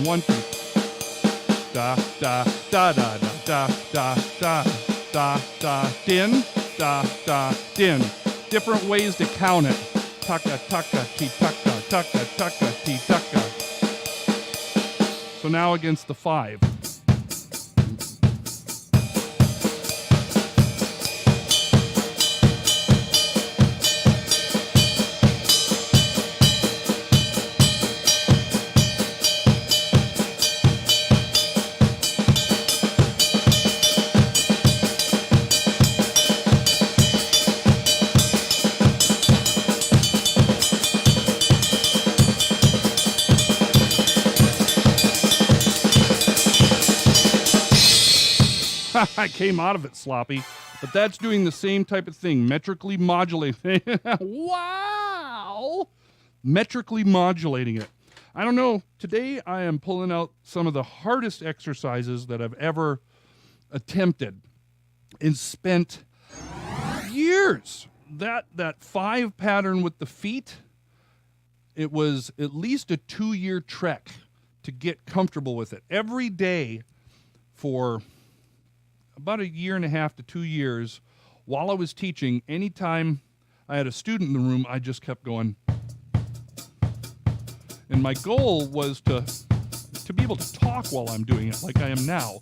and 1, 2. Da, da, da, da, da, da, da, da, da, din, da, da, din. Different ways to count it. Taka, taka, ti, taka, taka, taka, ti, taka. So now against the 5. I came out of it sloppy, but that's doing the same type of thing, metrically modulating. Wow! Metrically modulating it. I don't know. Today I am pulling out some of the hardest exercises that I've ever attempted and spent years. That 5 pattern with the feet, it was at least a 2-year trek to get comfortable with it. Every day for about 1.5 years to 2 years, while I was teaching, anytime I had a student in the room, I just kept going. And my goal was to be able to talk while I'm doing it like I am now.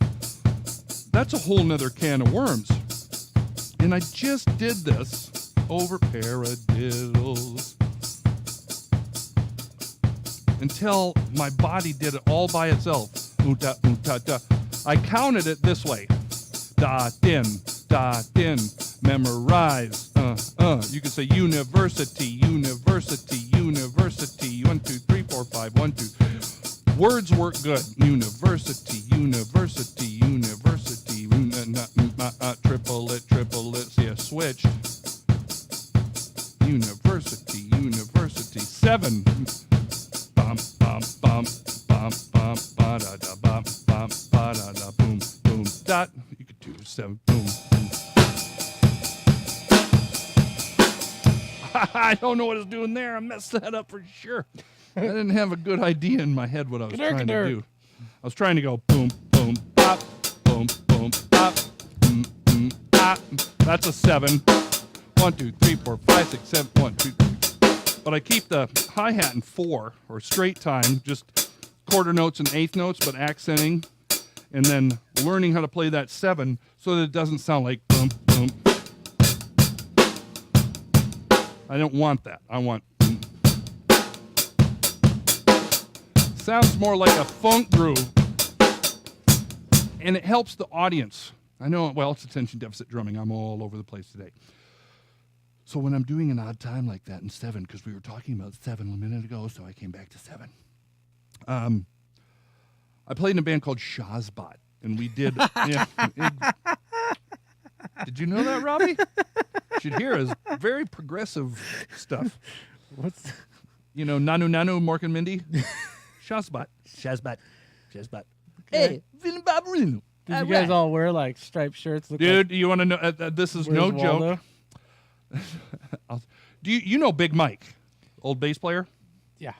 That's a whole nother can of worms. And I just did this over paradiddles until my body did it all by itself. Oota, oota, da. I counted it this way. Da, din, memorize. You can say university, university, university. 1, 2, 3, 4, 5, 1, 2. Words work good. University, university, university. Triple it. See, I switched. University, university. 7. Bum, bum, bum, bum, bum, ba da da, bum, bum, ba da da, boom, boom, dot. 7, boom, boom. I don't know what I was doing there. I messed that up for sure. I didn't have a good idea in my head what I was trying to do. I was trying to go boom, boom, pop, boom, boom, pop, pop. That's a 7. 1, 2, 3, 4, 5, 6, 7, 1, 2, 3. But I keep the hi-hat in 4 or straight time, just quarter notes and eighth notes, but accenting. And then learning how to play that 7 so that it doesn't sound like boom, boom. I don't want that. I want boom. Sounds more like a funk groove. And it helps the audience. I know, well, it's attention deficit drumming. I'm all over the place today. So when I'm doing an odd time like that in 7, because we were talking about 7 a minute ago, so I came back to 7. I played in a band called Shazbot, and we did. Did you know that, Robbie? You should hear his very progressive stuff. What's Nanu Nanu, Mork and Mindy? Shazbot. Hey, did you guys all wear like striped shirts? Dude, you want to know? This is no joke. Do you know Big Mike, old bass player? Yeah.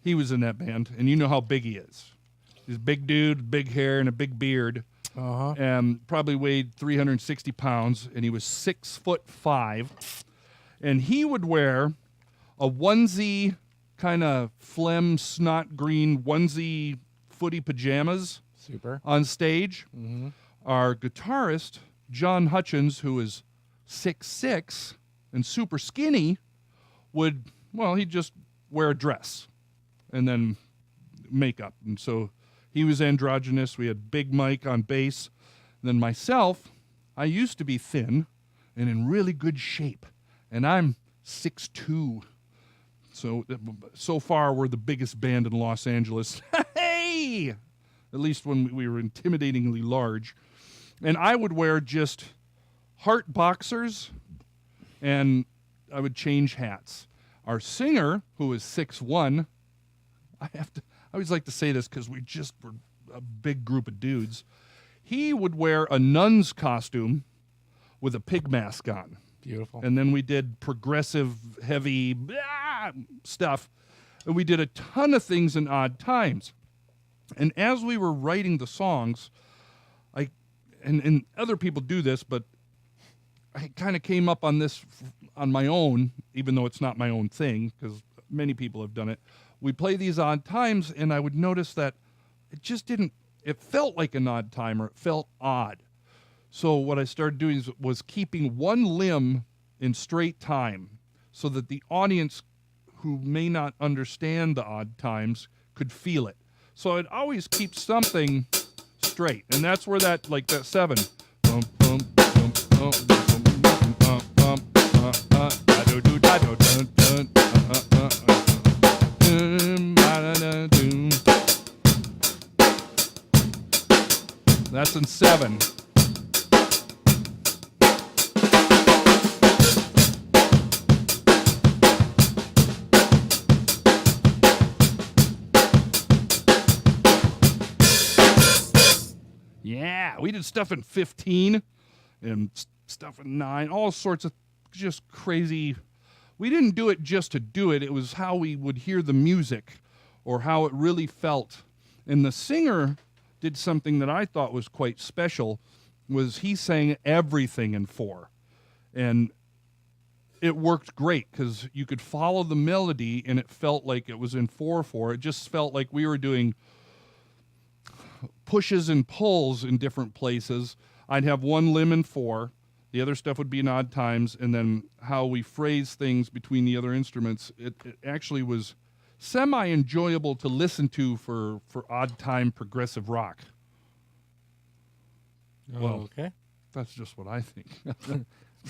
He was in that band, and you know how big he is. He's a big dude, big hair, and a big beard. And probably weighed 360 pounds, and he was 6'5". And he would wear a onesie, kind of phlegm, snot green onesie footy pajamas. Super. On stage. Mm-hmm. Our guitarist, John Hutchins, who is 6'6" and super skinny, he'd just wear a dress and then makeup. And so he was androgynous. We had Big Mike on bass. And then myself, I used to be thin and in really good shape. And I'm 6'2". So far, we're the biggest band in Los Angeles. Hey! At least when we were intimidatingly large. And I would wear just heart boxers, and I would change hats. Our singer, who is 6'1", I always like to say this because we just were a big group of dudes. He would wear a nun's costume with a pig mask on. Beautiful. And then we did progressive, heavy stuff. And we did a ton of things in odd times. And as we were writing the songs, and other people do this, but I kind of came up on this on my own, even though it's not my own thing, because many people have done it. We play these odd times, and I would notice that it just didn't, it felt like an odd time, or it felt odd. So what I started doing was keeping one limb in straight time so that the audience who may not understand the odd times could feel it. So I'd always keep something straight, and that's where that 7. That's in 7. Yeah, we did stuff in 15 and stuff in 9, all sorts of just crazy. We didn't do it just to do it. It was how we would hear the music or how it really felt. And the singer did something that I thought was quite special, was he sang everything in 4. And it worked great because you could follow the melody and it felt like it was in 4/4. It just felt like we were doing pushes and pulls in different places. I'd have one limb in 4. The other stuff would be in odd times. And then how we phrase things between the other instruments, it actually was semi-enjoyable to listen to for odd time progressive rock. Oh, Well, okay. That's just what I think.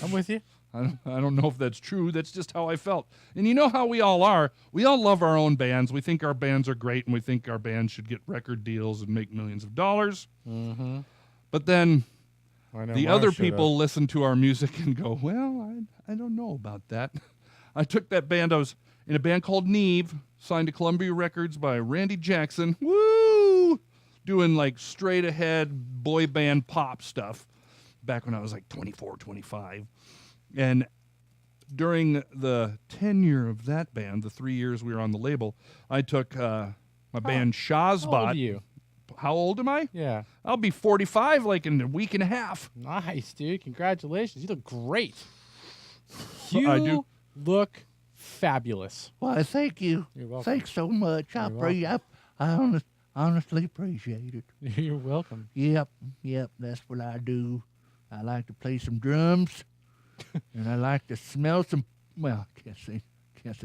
I'm with you. I don't know if that's true. That's just how I felt. And you know how we all are. We all love our own bands. We think our bands are great, and we think our bands should get record deals and make millions of dollars. Mm-hmm. But then the mine other should've. people listen to our music and go, well, I don't know about that. I took that band. I was in a band called Neve, signed to Columbia Records by Randy Jackson. Woo! Doing straight ahead boy band pop stuff back when I was 24, 25. And during the tenure of that band, the 3 years we were on the label, I took my band How old Shazbot. are you? How old am I? Yeah. I'll be 45 in a week and a half. Nice, dude. Congratulations. You look great. You I do. look fabulous. Why, thank you. You're welcome. Thanks so much. I honestly appreciate it. You're welcome. Yep, that's what I do. I like to play some drums, and I like to smell some. Well, can't say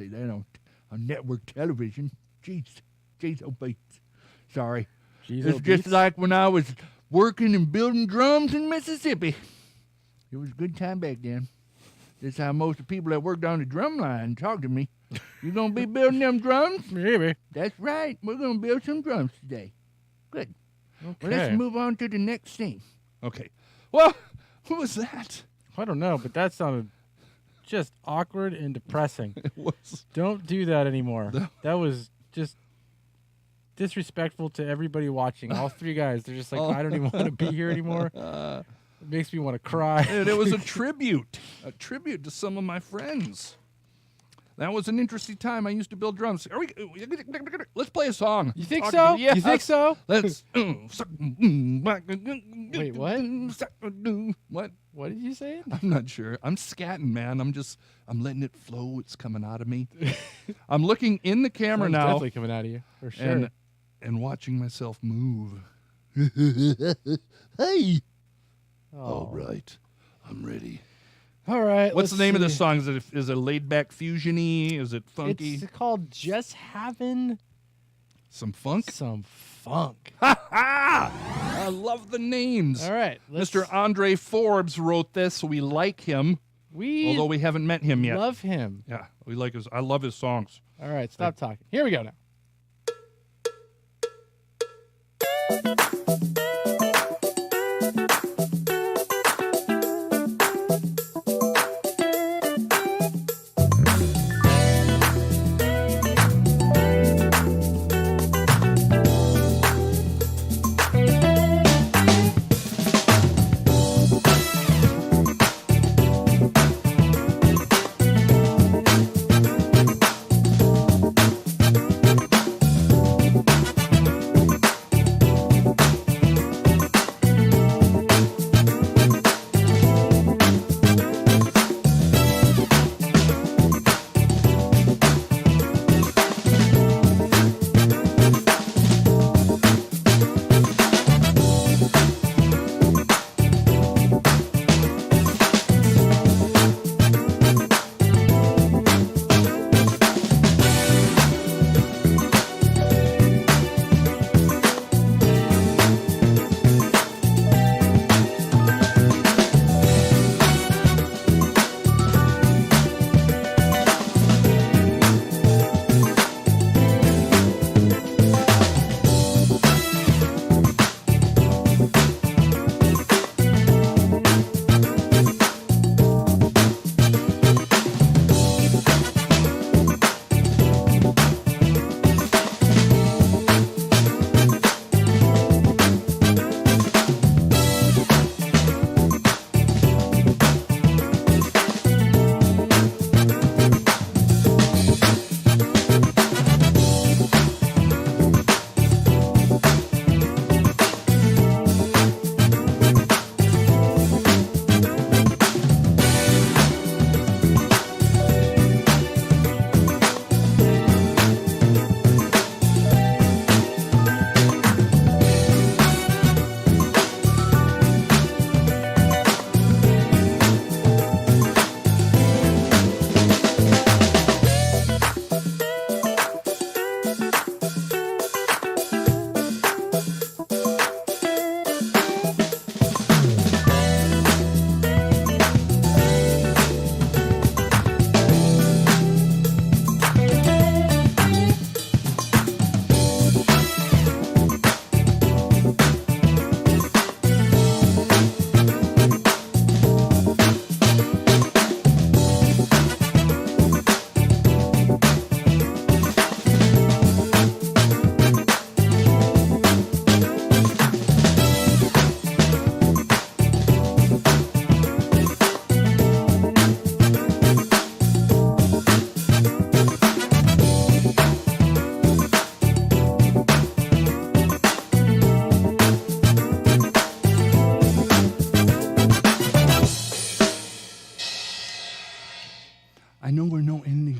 that on network television. Jeez, oh, beats. Sorry. Jeez, It's just like when I was working and building drums in Mississippi. It was a good time back then. That's how most of the people that worked on the drum line talk to me. You gonna be building them drums? Maybe. That's right. We're gonna build some drums today. Good. Okay. Well, let's move on to the next thing. Okay. Well, what was that? I don't know, but that sounded just awkward and depressing. It was. Don't do that anymore. No. That was just disrespectful to everybody watching. All 3 guys, they're just like, I don't even want to be here anymore. It makes me want to cry. And it was a tribute to some of my friends. That was an interesting time. I used to build drums. Let's play a song. You think Talk so? to me. Yes. You think so? Let's. Wait, what? What? What did you say? I'm not sure. I'm scatting, man. I'm letting it flow. It's coming out of me. I'm looking in the camera Sounds now definitely coming out of you, for sure. and watching myself move. Hey. All right. I'm ready. All right. What's the let's name of this see. song? Is it laid back fusiony? Is it funky? It's called Just Having Some funk? Some Funk. I love the names. All right. Mr. Andre Forbes wrote this. We like him, We although we haven't met him yet. love him. Yeah, we like his. I love his songs. All right. Stop talking. Here we go now.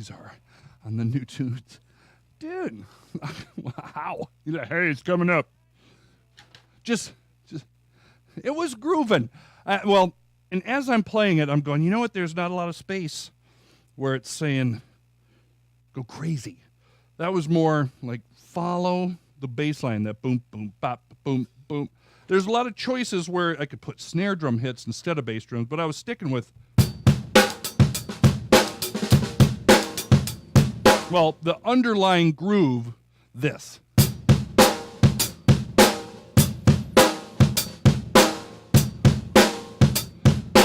these are on the new tunes. Dude, wow. He's like, hey, it's coming up. Just, it was grooving. Well, and as I'm playing it, I'm going, you know what? There's not a lot of space where it's saying, go crazy. That was more like follow the bass line, that boom, boom, bop, boom, boom. There's a lot of choices where I could put snare drum hits instead of bass drums, but I was sticking with, well, the underlying groove, this.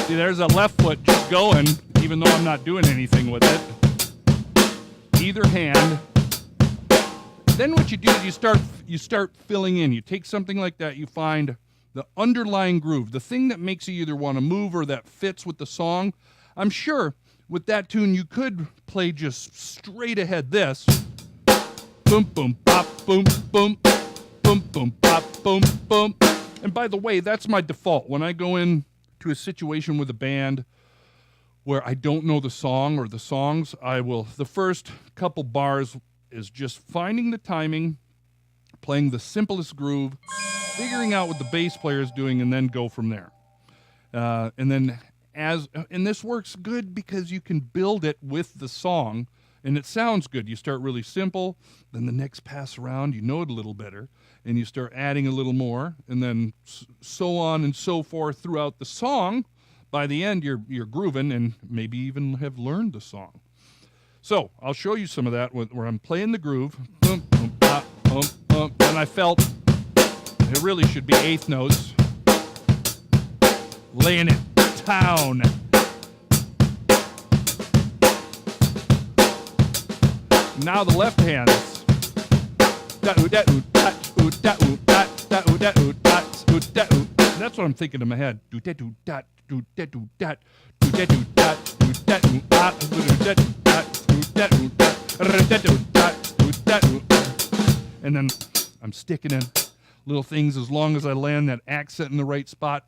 See, there's a left foot just going, even though I'm not doing anything with it. Either hand. Then what you do is you start filling in. You take something like that, you find the underlying groove, the thing that makes you either want to move or that fits with the song. I'm sure with that tune you could play just straight ahead this. Boom, boom, pop, boom, boom, boom, boom, pop, boom, boom. And by the way, that's my default. When I go in to a situation with a band where I don't know the song or the songs, the first couple bars is just finding the timing, playing the simplest groove, figuring out what the bass player is doing, and then go from there. And this works good because you can build it with the song, and it sounds good. You start really simple, then the next pass around, you know it a little better, and you start adding a little more, and then so on and so forth throughout the song. By the end, you're grooving and maybe even have learned the song. So I'll show you some of that where I'm playing the groove, boom, boom, pop, boom, boom, and I felt it really should be eighth notes, laying it down. Now the left hand. That's what I'm thinking in my head. And then I'm sticking in little things as long as I land that accent in the right spot.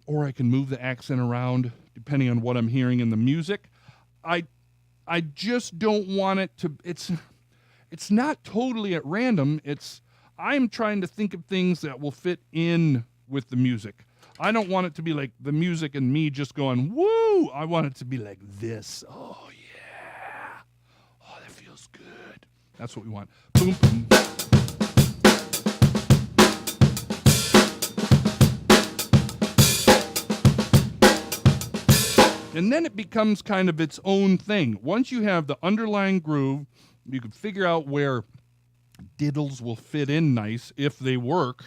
Or I can move the accent around depending on what I'm hearing in the music. I just don't want it to, it's not totally at random. I'm trying to think of things that will fit in with the music. I don't want it to be like the music and me just going, woo! I want it to be like this. Oh, yeah. Oh, that feels good. That's what we want. Boom, boom. And then it becomes kind of its own thing. Once you have the underlying groove, you can figure out where diddles will fit in nice if they work.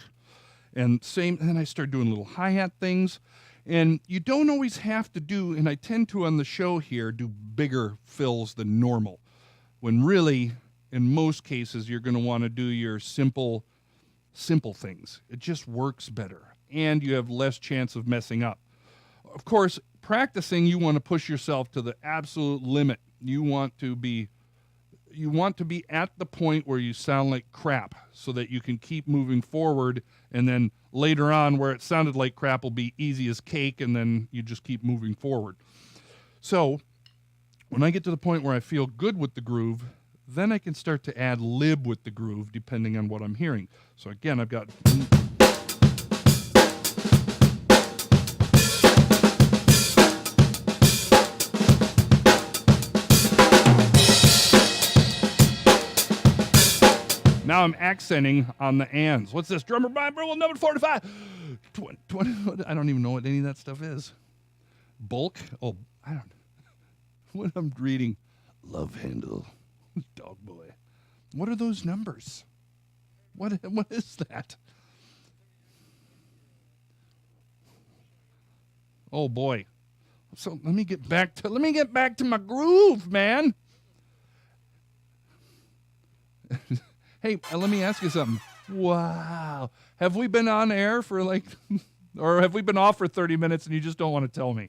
And then I start doing little hi-hat things. And you don't always have to do, and I tend to on the show here, do bigger fills than normal. When really, in most cases, you're going to want to do your simple things. It just works better. And you have less chance of messing up. Of course, practicing, you want to push yourself to the absolute limit. You want to be at the point where you sound like crap so that you can keep moving forward, and then later on where it sounded like crap will be easy as cake, and then you just keep moving forward. So when I get to the point where I feel good with the groove, then I can start to add lib with the groove depending on what I'm hearing. So again, I've got... Now I'm accenting on the ands. What's this? Drummer by Burwell, number 45. 20, I don't even know what any of that stuff is. Bulk? Oh, I don't know. What I'm reading. Love handle. Dogboy. What are those numbers? What is that? Oh boy. So let me get back to my groove, man. Hey, let me ask you something. Wow. Have we been on air for or have we been off for 30 minutes and you just don't want to tell me?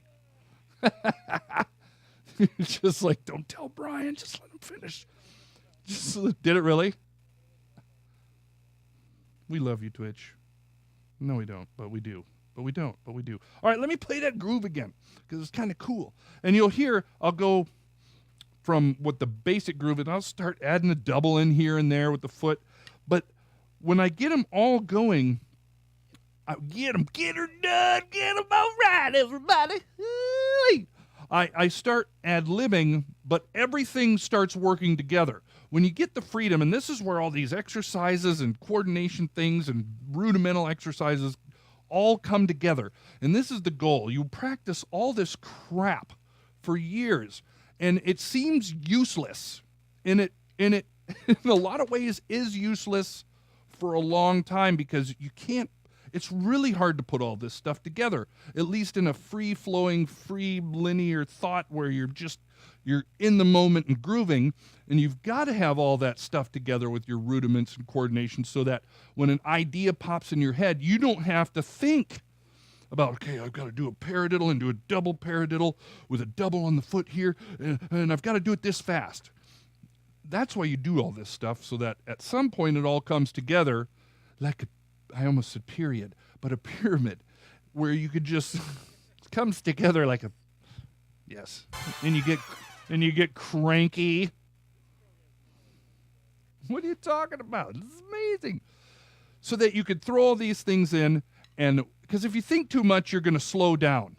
It's just like, don't tell Brian, just let him finish. Did it really? We love you, Twitch. No, we don't, but we do. But we don't, but we do. All right, let me play that groove again because it's kind of cool. And you'll hear, I'll go from what the basic groove, and I'll start adding a double in here and there with the foot. But when I get them all going, I get her done, get them all right, everybody. I start ad-libbing, but everything starts working together. When you get the freedom, and this is where all these exercises and coordination things and rudimental exercises all come together. And this is the goal. You practice all this crap for years, and it seems useless. And it in a lot of ways is useless for a long time because you can't. It's really hard to put all this stuff together, at least in a free-flowing, free linear thought where you're in the moment and grooving, and you've got to have all that stuff together with your rudiments and coordination so that when an idea pops in your head, you don't have to think about, okay, I've got to do a paradiddle and do a double paradiddle with a double on the foot here, and I've got to do it this fast. That's why you do all this stuff, so that at some point it all comes together like I almost said period, but a pyramid where you could just it comes together like a yes. And you get cranky. What are you talking about? This is amazing. So that you could throw all these things in, and because if you think too much, you're going to slow down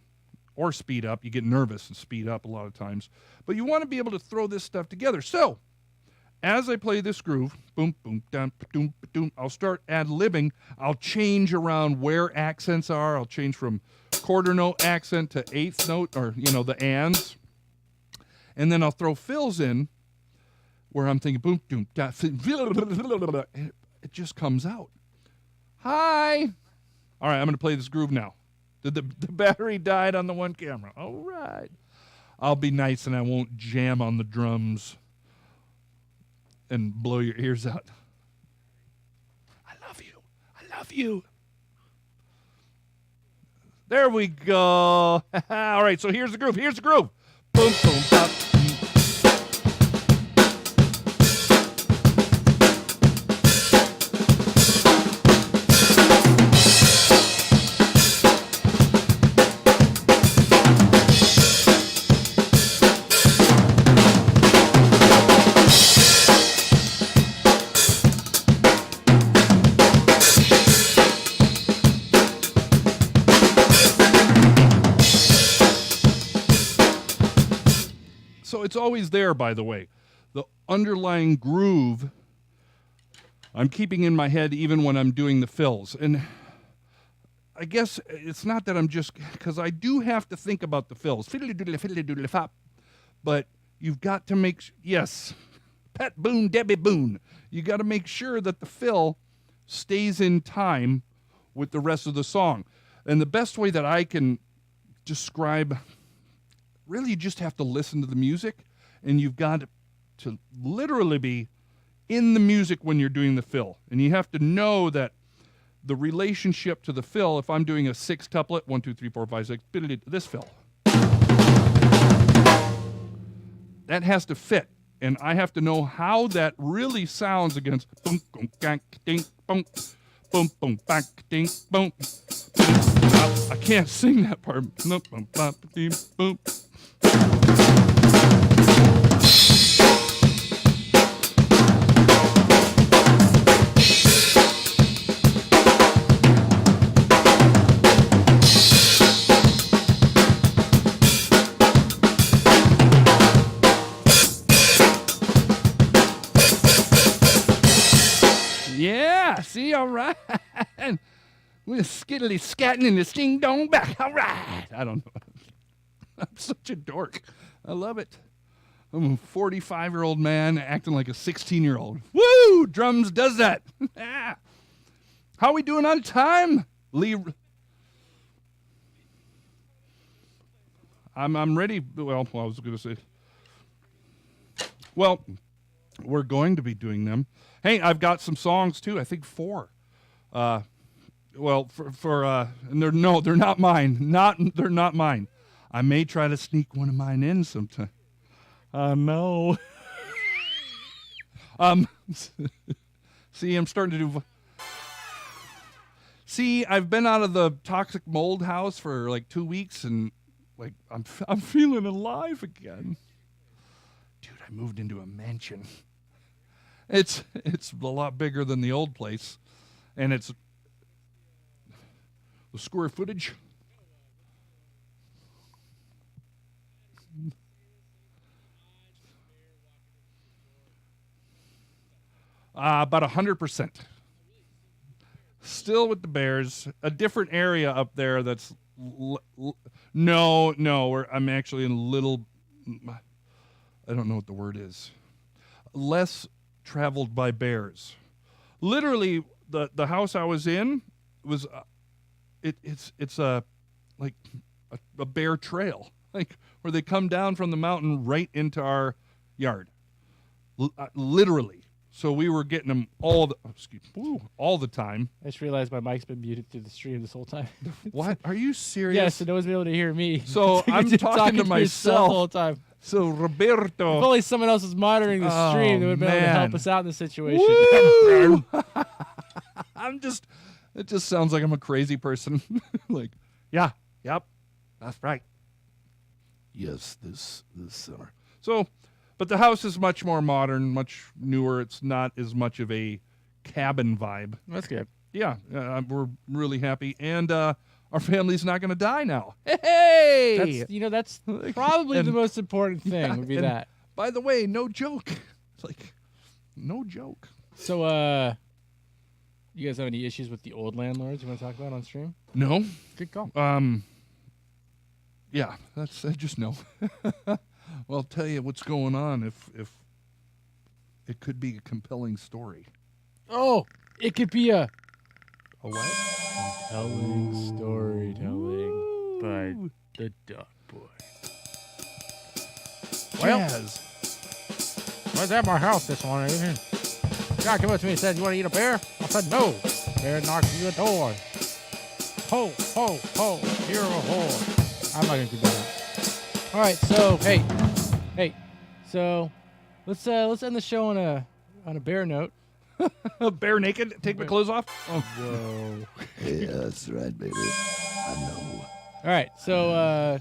or speed up. You get nervous and speed up a lot of times. But you want to be able to throw this stuff together. So as I play this groove, boom, boom, down, doom, doom, I'll start ad-libbing. I'll change around where accents are. I'll change from quarter note accent to eighth note, or, the ands. And then I'll throw fills in where I'm thinking, boom, doom, da, it just comes out. Hi. All right, I'm going to play this groove now. The battery died on the one camera. All right. I'll be nice and I won't jam on the drums and blow your ears out. I love you. I love you. There we go. All right, so here's the groove. Here's the groove. Boom, boom, pop. So it's always there, by the way. The underlying groove I'm keeping in my head even when I'm doing the fills. And I guess it's not that I'm just, because I do have to think about the fills. Fiddly-doodly-fiddly-doodly-fop. But you've got to make, yes, Pat Boone, Debbie Boone. You got to make sure that the fill stays in time with the rest of the song. And the best way that I can describe, really you just have to listen to the music, and you've got to literally be in the music when you're doing the fill. And you have to know that the relationship to the fill, if I'm doing a 6-tuplet, 1, 2, 3, 4, 5, 6, this fill, that has to fit. And I have to know how that really sounds against boom, boom, gank, ding, boom, boom, boom, back, ding, boom. I can't sing that part. Boom, boom, boom, boom. Yeah, see, all right. We're skiddly scatting in this ding dong back. All right. I don't know. I'm such a dork. I love it. I'm a 45-year-old man acting like a 16-year-old. Woo! Drums does that. How are we doing on time? Lee. I'm ready. Well, I was going to say. Well, we're going to be doing them. Hey, I've got some songs too. I think 4. Well, and they're not mine. They're not mine. I may try to sneak one of mine in sometime. No. See, I'm starting to do. See, I've been out of the toxic mold house for like 2 weeks, and like I'm feeling alive again. dude, I moved into a mansion. It's a lot bigger than the old place, and it's the square footage. About 100%. Still with the Bears. A different area up there that's... No. I'm actually in a little... I don't know what the word is. Less traveled by bears. Literally, the house I was in was... It's a bear trail. Like, where they come down from the mountain right into our yard. Literally. So we were getting them all the time. I just realized my mic's been muted through the stream this whole time. What? Are you serious? Yes, so no one's been able to hear me. So I'm talking to myself the whole time. So Roberto. If only someone else was monitoring the stream, they would have been able to help us out in this situation. Woo! It just sounds like I'm a crazy person. Like, yeah, yep, that's right. Yes, this summer. So, but the house is much more modern, much newer. It's not as much of a cabin vibe. That's good. Yeah, we're really happy, and our family's not going to die now. Hey, that's probably the most important thing would be that. By the way, no joke. It's like, no joke. So, you guys have any issues with the old landlords you want to talk about on stream? No. Good call. Yeah, I just know. Well, I'll tell you what's going on if it could be a compelling story. Oh, it could be a what? Compelling storytelling by the Dogboy. Well, I was at my house this morning. Guy came up to me and said, "You want to eat a bear?" I said, "No." Bear knocks you a door. Ho, ho, ho, you're a whore. I'm not going to do that. All right, so, hey. So, let's end the show on a bear note. Bear naked? Take my clothes off? Oh, whoa. Yeah, that's right, baby. I know. All right, so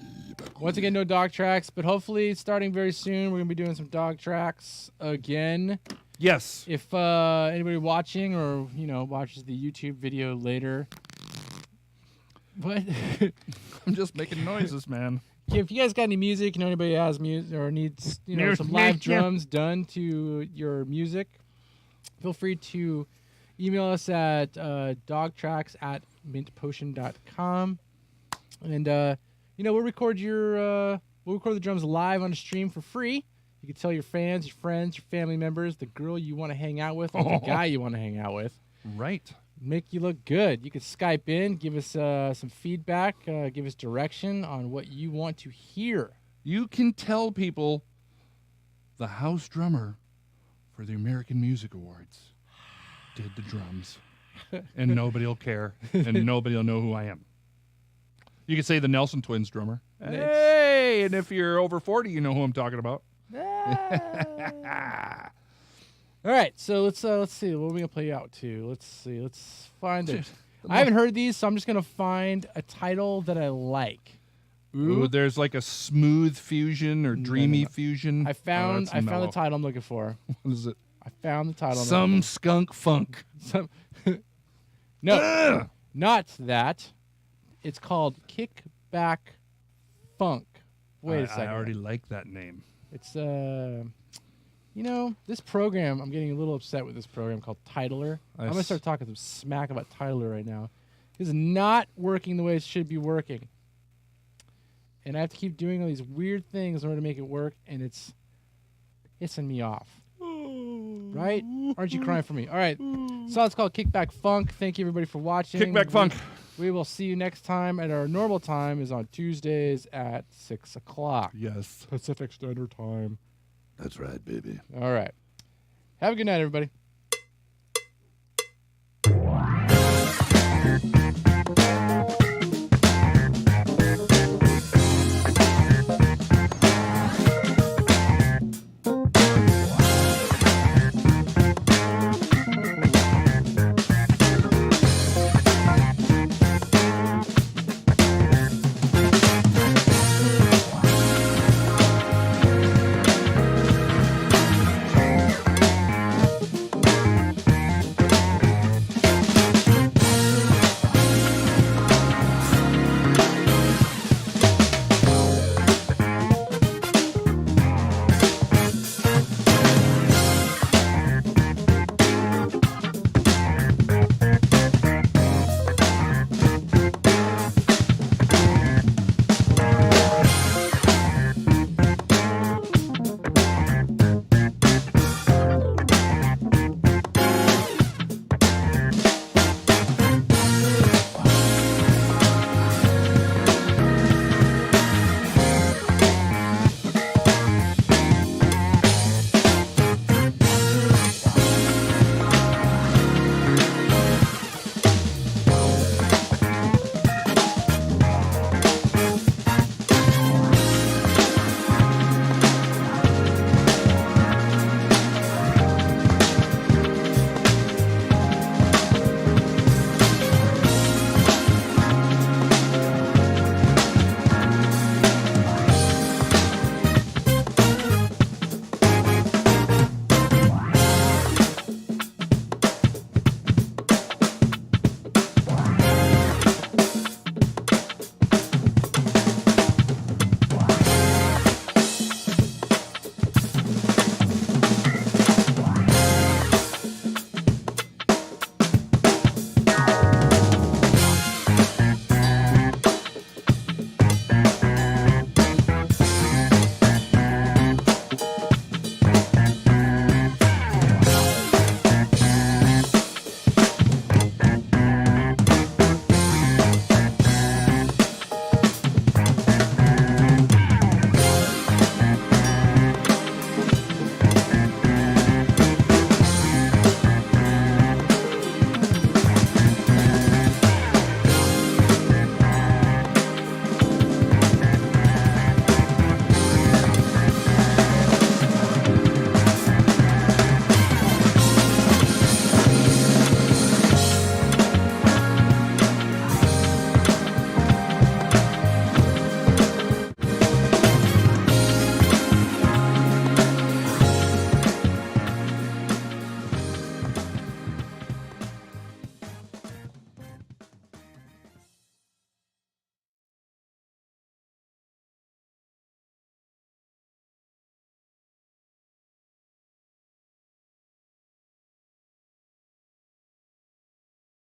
once again, no dog tracks, but hopefully starting very soon, we're going to be doing some dog tracks again. Yes. If anybody watching or, watches the YouTube video later. What? I'm just making noises, man. If you guys got any music, anybody has music or needs, some live drums done to your music, feel free to email us at dogtracks@mintpotion.com. And, we'll record the drums live on the stream for free. You can tell your fans, your friends, your family members, the girl you want to hang out with, or the guy you want to hang out with. Right. Make you look good. You can Skype in, give us some feedback, give us direction on what you want to hear. You can tell people the house drummer for the American Music Awards did the drums. And nobody will care, and nobody will know who I am. You can say the Nelson Twins drummer. Hey, and if you're over 40, you know who I'm talking about. All right, so let's see. What are we gonna play out to? Let's see. Let's find it. I haven't heard these, so I'm just gonna find a title that I like. Ooh, there's like a smooth fusion or dreamy fusion. I found the title I'm looking for. What is it? I found the title. Some skunk funk. No, not that. It's called Kickback Funk. Wait a second. I already like that name. It's this program, I'm getting a little upset with this program called Titler. I'm going to start talking some smack about Titler right now. It's not working the way it should be working. And I have to keep doing all these weird things in order to make it work, and it's pissing me off. Right? Aren't you crying for me? All right. So it's called Kickback Funk. Thank you, everybody, for watching. Kickback Funk. We will see you next time. And our normal time is on Tuesdays at 6 o'clock. Yes. Pacific Standard Time. That's right, baby. All right. Have a good night, everybody.